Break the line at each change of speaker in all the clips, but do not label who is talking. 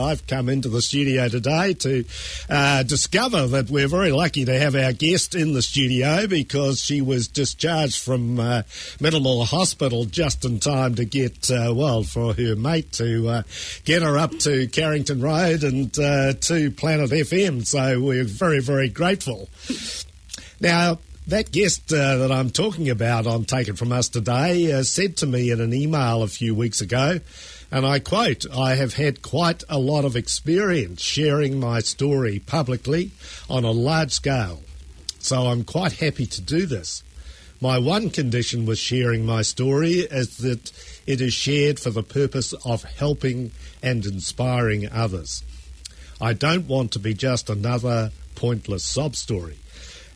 I've come into the studio today to discover that we're very lucky to have our guest in the studio because she was discharged from Middlemore Hospital just in time to get, for her mate to get her up to Carrington Road and to Planet FM. So we're very, very grateful. Now, that guest that I'm talking about on Take It From Us today said to me in an email a few weeks ago, and I quote, "I have had quite a lot of experience sharing my story publicly on a large scale, so I'm quite happy to do this. My one condition with sharing my story is that it is shared for the purpose of helping and inspiring others. I don't want to be just another pointless sob story,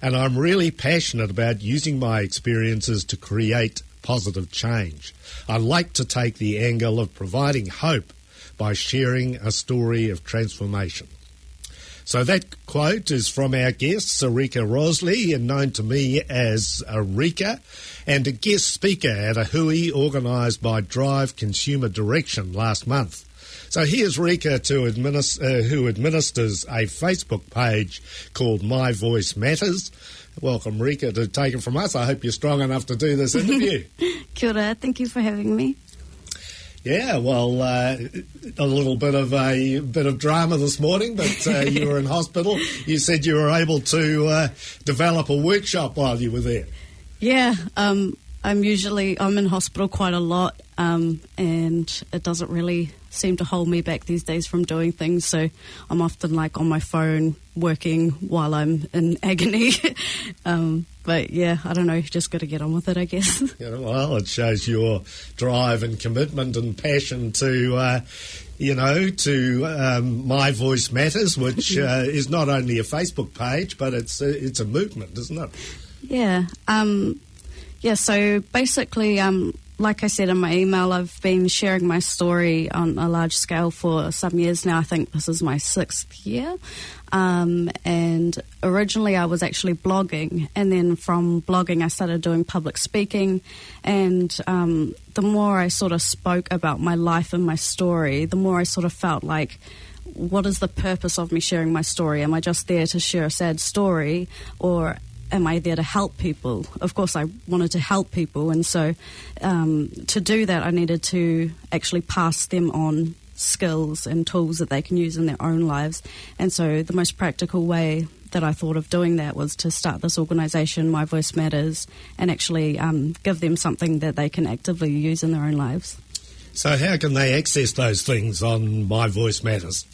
and I'm really passionate about using my experiences to create positive change. I like to take the angle of providing hope by sharing a story of transformation." So that quote is from our guest, Sarika Rosley, and known to me as Rika, and a guest speaker at a hui organised by Drive Consumer Direction last month. So here's Rika who administers a Facebook page called My Voice Matters. Welcome, Rika, to Take It From Us. I hope you're strong enough to do this interview.
Kia ora, thank you for having me.
Yeah, well, a little bit of drama this morning, but you were in hospital. You said you were able to develop a workshop while you were there.
Yeah, I'm in hospital quite a lot, and it doesn't really seem to hold me back these days from doing things. So I'm often on my phone working while I'm in agony. But yeah, I don't know, just got to get on with it, I guess.
Yeah, well, it shows your drive and commitment and passion to My Voice Matters, which is not only a Facebook page, but it's a movement, isn't it?
Yeah. So basically, like I said in my email, I've been sharing my story on a large scale for some years now. I think this is my 6th year. And originally I was actually blogging, and then from blogging I started doing public speaking, and the more I sort of spoke about my life and my story, the more I sort of felt like, what is the purpose of me sharing my story? Am I just there to share a sad story, or am I there to help people? Of course, I wanted to help people, and so to do that, I needed to actually pass them on skills and tools that they can use in their own lives. And so the most practical way that I thought of doing that was to start this organisation, My Voice Matters, and actually give them something that they can actively use in their own lives.
So how can they access those things on My Voice Matters?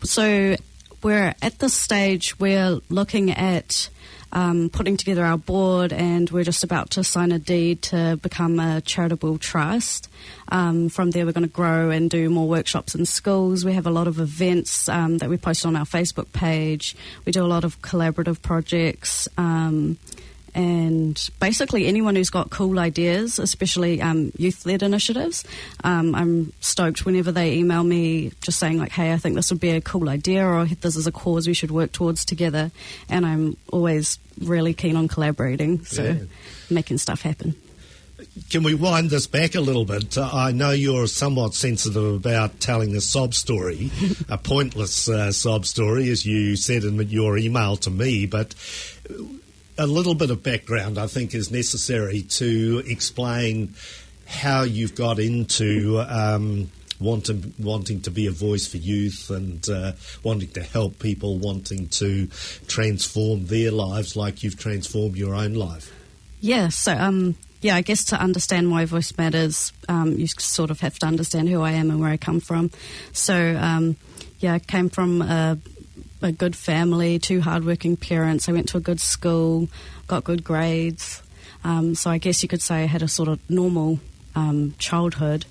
So we're at this stage, we're looking at putting together our board, and we're just about to sign a deed to become a charitable trust. From there, we're going to grow and do more workshops in schools. We have a lot of events that we post on our Facebook page. We do a lot of collaborative projects. And basically anyone who's got cool ideas, especially youth-led initiatives, I'm stoked whenever they email me just saying hey, I think this would be a cool idea, or this is a cause we should work towards together. And I'm always really keen on collaborating, so making stuff happen.
Can we wind this back a little bit? I know you're somewhat sensitive about telling a sob story, a pointless sob story, as you said in your email to me, but a little bit of background, I think, is necessary to explain how you've got into wanting to be a voice for youth and wanting to help people, wanting to transform their lives like you've transformed your own life. Yeah,
so I guess to understand My Voice Matters, you sort of have to understand who I am and where I come from. So, I came from a good family, 2 hardworking parents. I went to a good school, got good grades. So I guess you could say I had a sort of normal childhood.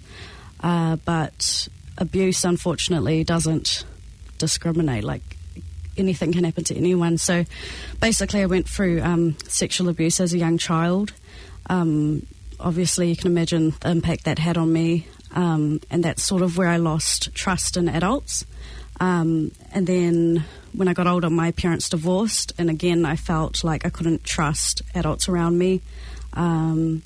But abuse, unfortunately, doesn't discriminate. Anything can happen to anyone. So basically I went through sexual abuse as a young child. Obviously, you can imagine the impact that had on me. And that's sort of where I lost trust in adults. And then when I got older, my parents divorced, and again, I felt like I couldn't trust adults around me. When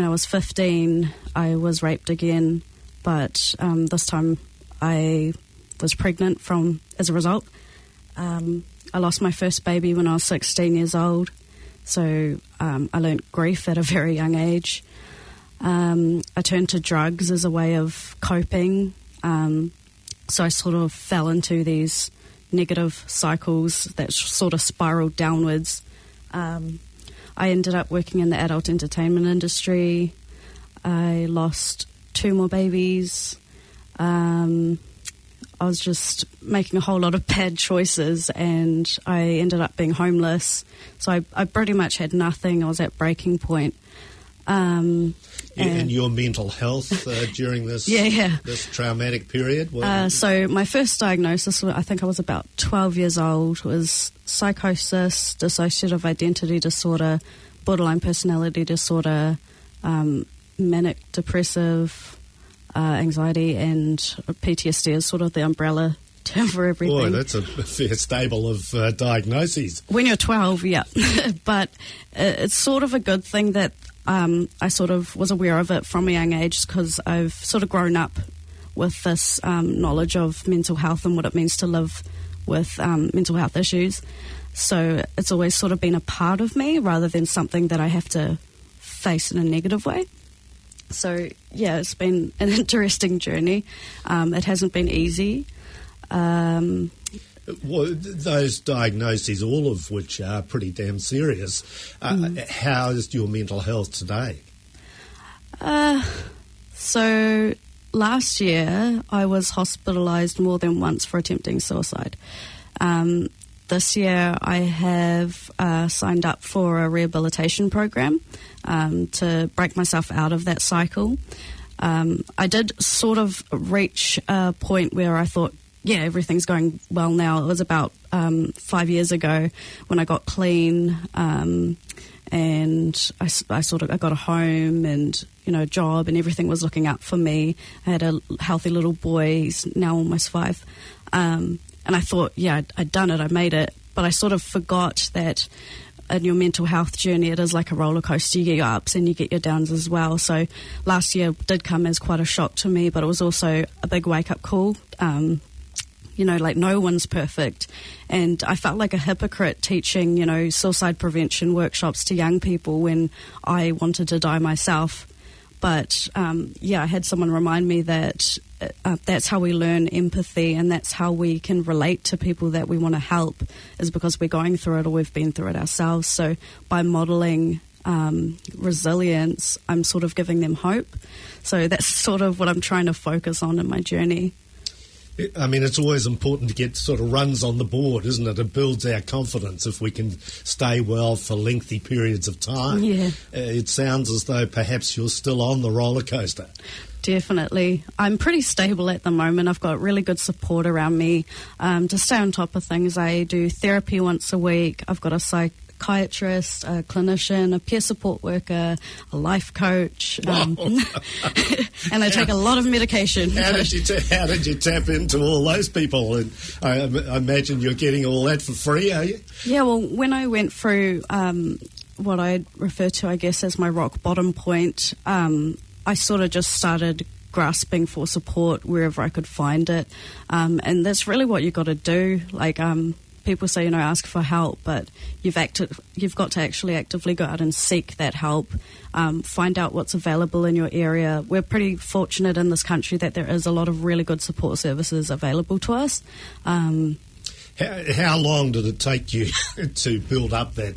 I was 15, I was raped again, but this time I was pregnant as a result. I lost my first baby when I was 16 years old, so I learnt grief at a very young age. I turned to drugs as a way of coping, so I sort of fell into these negative cycles that sort of spiraled downwards. I ended up working in the adult entertainment industry. I lost 2 more babies. I was just making a whole lot of bad choices, and I ended up being homeless. So I pretty much had nothing. I was at breaking point.
And your mental health during this this traumatic period?
So my first diagnosis, I think I was about 12 years old, was psychosis, dissociative identity disorder, borderline personality disorder, manic depressive anxiety, and PTSD is sort of the umbrella term for everything.
Boy, that's a fair stable of diagnoses.
When you're 12, yeah. But it's sort of a good thing that I sort of was aware of it from a young age, because I've sort of grown up with this knowledge of mental health and what it means to live with mental health issues. So it's always sort of been a part of me rather than something that I have to face in a negative way. So, yeah, it's been an interesting journey. It hasn't been easy.
Well, those diagnoses, all of which are pretty damn serious, how is your mental health today?
So last year I was hospitalised more than once for attempting suicide. This year I have signed up for a rehabilitation program to break myself out of that cycle. I did sort of reach a point where I thought, yeah, everything's going well now. It was about 5 years ago when I got clean, and I got a home and, you know, a job, and everything was looking up for me. I had a healthy little boy. He's now almost 5. And I thought, yeah, I'd done it, I made it. But I sort of forgot that in your mental health journey, it is like a roller coaster. You get your ups and you get your downs as well. So last year did come as quite a shock to me, but it was also a big wake-up call. You know, like, no one's perfect. And I felt like a hypocrite teaching, you know, suicide prevention workshops to young people when I wanted to die myself. But, I had someone remind me that that's how we learn empathy, and that's how we can relate to people that we want to help, is because we're going through it or we've been through it ourselves. So by modelling resilience, I'm sort of giving them hope. So that's sort of what I'm trying to focus on in my journey.
I mean, it's always important to get sort of runs on the board, isn't it? It builds our confidence if we can stay well for lengthy periods of time.
Yeah.
It sounds as though perhaps you're still on the roller coaster.
Definitely. I'm pretty stable at the moment. I've got really good support around me to stay on top of things. I do therapy once a week. I've got a psychiatrist, a clinician, a peer support worker, a life coach, and I take a lot of medication.
How did you tap into all those people? And I imagine you're getting all that for free, are you?
Yeah, well, when I went through what I refer to, I guess, as my rock bottom point, I sort of just started grasping for support wherever I could find it, and that's really what you got to do. Like, people say, you know, ask for help, but you've got to actually actively go out and seek that help. Find out what's available in your area. We're pretty fortunate in this country that there is a lot of really good support services available to us.
How long did it take you to build up that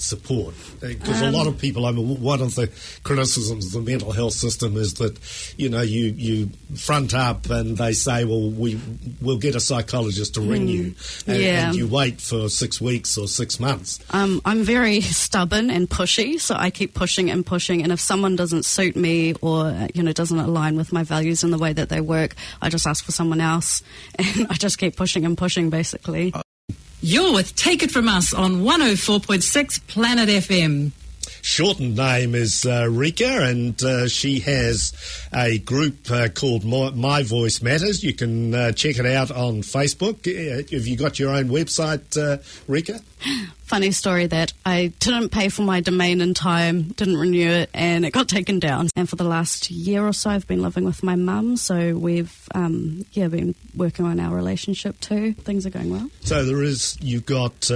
support? Because a lot of people, I mean, one of the criticisms of the mental health system is that, you know, you front up and they say, well, we'll get a psychologist to ring you, and you wait for 6 weeks or 6 months.
I'm very stubborn and pushy, so I keep pushing and pushing, and if someone doesn't suit me or, you know, doesn't align with my values and the way that they work, I just ask for someone else, and I just keep pushing and pushing, basically.
You're with Take It From Us on 104.6 Planet FM.
shortened name is Rika, and she has a group called My Voice Matters. You can check it out on Facebook. Have you got your own website, Rika?
Funny story that I didn't pay for my domain in time, didn't renew it, and it got taken down. And for the last year or so, I've been living with my mum, so we've been working on our relationship too. Things are going well. So
you've got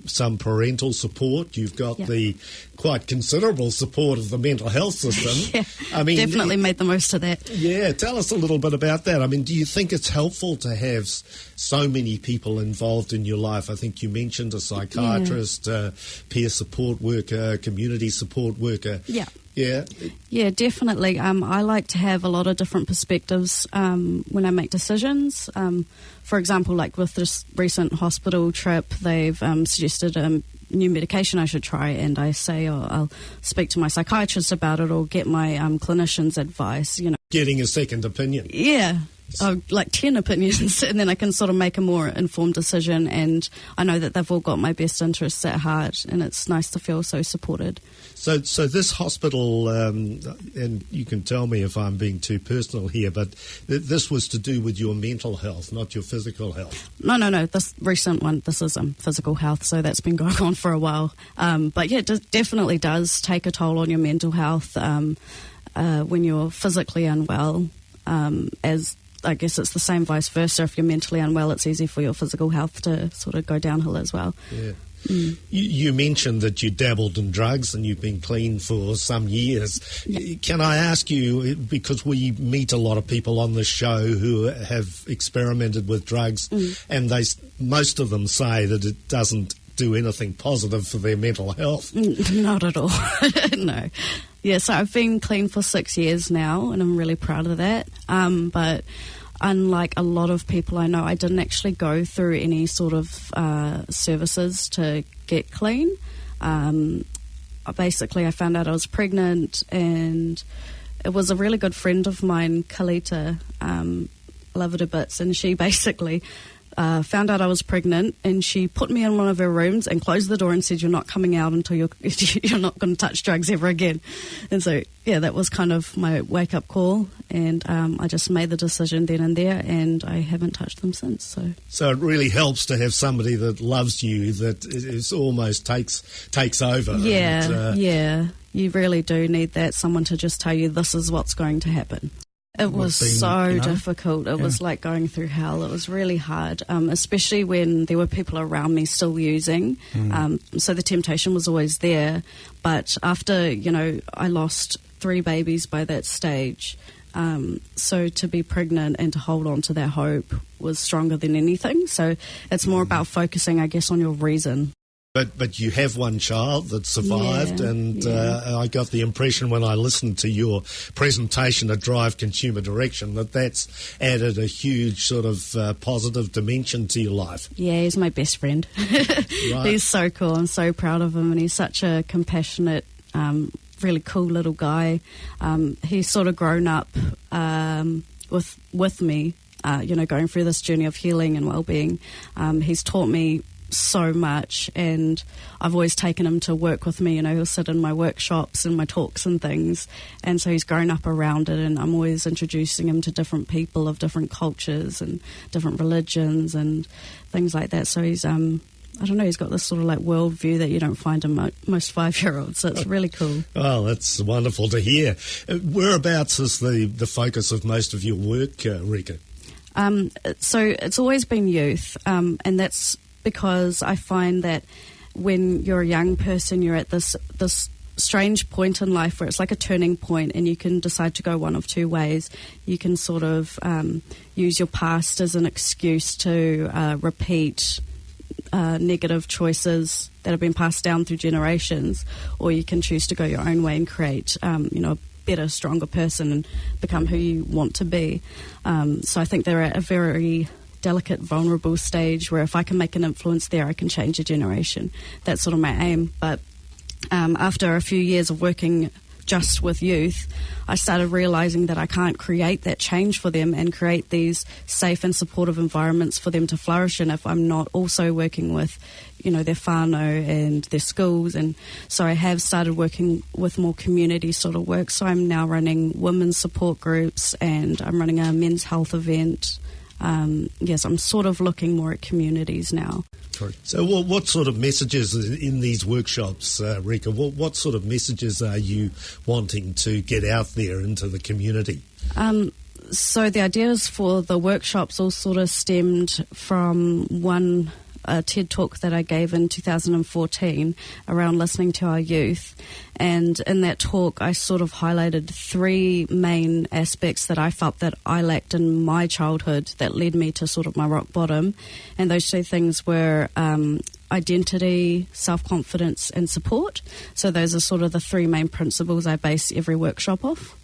some parental support. You've got the quite considerable support of the mental health system.
I mean, definitely made the most of that.
Yeah, tell us a little bit about that. I mean, do you think it's helpful to have so many people involved in your life? I think you mentioned a psychiatrist, peer support worker, community support worker. Yeah, definitely.
I like to have a lot of different perspectives when I make decisions. For example, like with this recent hospital trip, they've suggested new medication I should try, and I say, I'll speak to my psychiatrist about it or get my clinician's advice,
Getting a second opinion.
Yeah. Like 10 opinions, and then I can sort of make a more informed decision, and I know that they've all got my best interests at heart, and it's nice to feel so supported.
So this hospital, and you can tell me if I'm being too personal here, but this was to do with your mental health, not your physical health. No.
This recent one, this is physical health, so that's been going on for a while. But yeah, it definitely does take a toll on your mental health when you're physically unwell, as I guess it's the same vice versa. If you're mentally unwell, it's easy for your physical health to sort of go downhill as well.
Yeah. You mentioned that you dabbled in drugs and you've been clean for some years. Yeah. Can I ask you, because we meet a lot of people on this show who have experimented with drugs, and most of them say that it doesn't do anything positive for their mental health.
Not at all. No. Yeah, so I've been clean for 6 years now, and I'm really proud of that. But unlike a lot of people I know, I didn't actually go through any sort of services to get clean. Basically, I found out I was pregnant, and it was a really good friend of mine, Kalita, love her to bits, and she basically found out I was pregnant, and she put me in one of her rooms and closed the door and said, "You're not coming out until you're not going to touch drugs ever again." And so, yeah, that was kind of my wake-up call, and I just made the decision then and there, and I haven't touched them since.
So it really helps to have somebody that loves you, that it almost takes over.
Yeah, yeah, you really do need that, someone to just tell you this is what's going to happen. It was so difficult. It was like going through hell. It was really hard, especially when there were people around me still using. So the temptation was always there. But after, I lost 3 babies by that stage. So to be pregnant and to hold on to that hope was stronger than anything. So it's more about focusing, I guess, on your reason.
But you have one child that survived, I got the impression when I listened to your presentation at Drive Consumer Direction that's added a huge sort of positive dimension to your life.
Yeah, he's my best friend. Right. He's so cool. I'm so proud of him, and he's such a compassionate, really cool little guy. He's sort of grown up with me, going through this journey of healing and well-being. He's taught me so much, and I've always taken him to work with me. He'll sit in my workshops and my talks and things, and so he's grown up around it, and I'm always introducing him to different people of different cultures and different religions and things like that. So he's I don't know, he's got this sort of like world view that you don't find in most 5-year-olds, so it's really cool.
Oh, that's wonderful to hear. Whereabouts is the focus of most of your work, Rika?
So it's always been youth, and that's because I find that when you're a young person, you're at this strange point in life where it's like a turning point, and you can decide to go one of 2 ways. You can sort of use your past as an excuse to repeat negative choices that have been passed down through generations, or you can choose to go your own way and create, a better, stronger person and become who you want to be. So I think they're at a very delicate, vulnerable stage where if I can make an influence there, I can change a generation. That's sort of my aim. But after a few years of working just with youth, I started realising that I can't create that change for them and create these safe and supportive environments for them to flourish in if I'm not also working with, their whānau and their schools. And so I have started working with more community sort of work. So I'm now running women's support groups and I'm running a men's health event. Yes, I'm sort of looking more at communities now.
So what sort of messages in these workshops, Rika, what sort of messages are you wanting to get out there into the community?
So the ideas for the workshops all sort of stemmed from one TED talk that I gave in 2014 around listening to our youth. And in that talk, I sort of highlighted three main aspects that I felt that I lacked in my childhood that led me to sort of my rock bottom. And those two things were identity, self-confidence, and support. So those are sort of the three main principles I base every workshop off.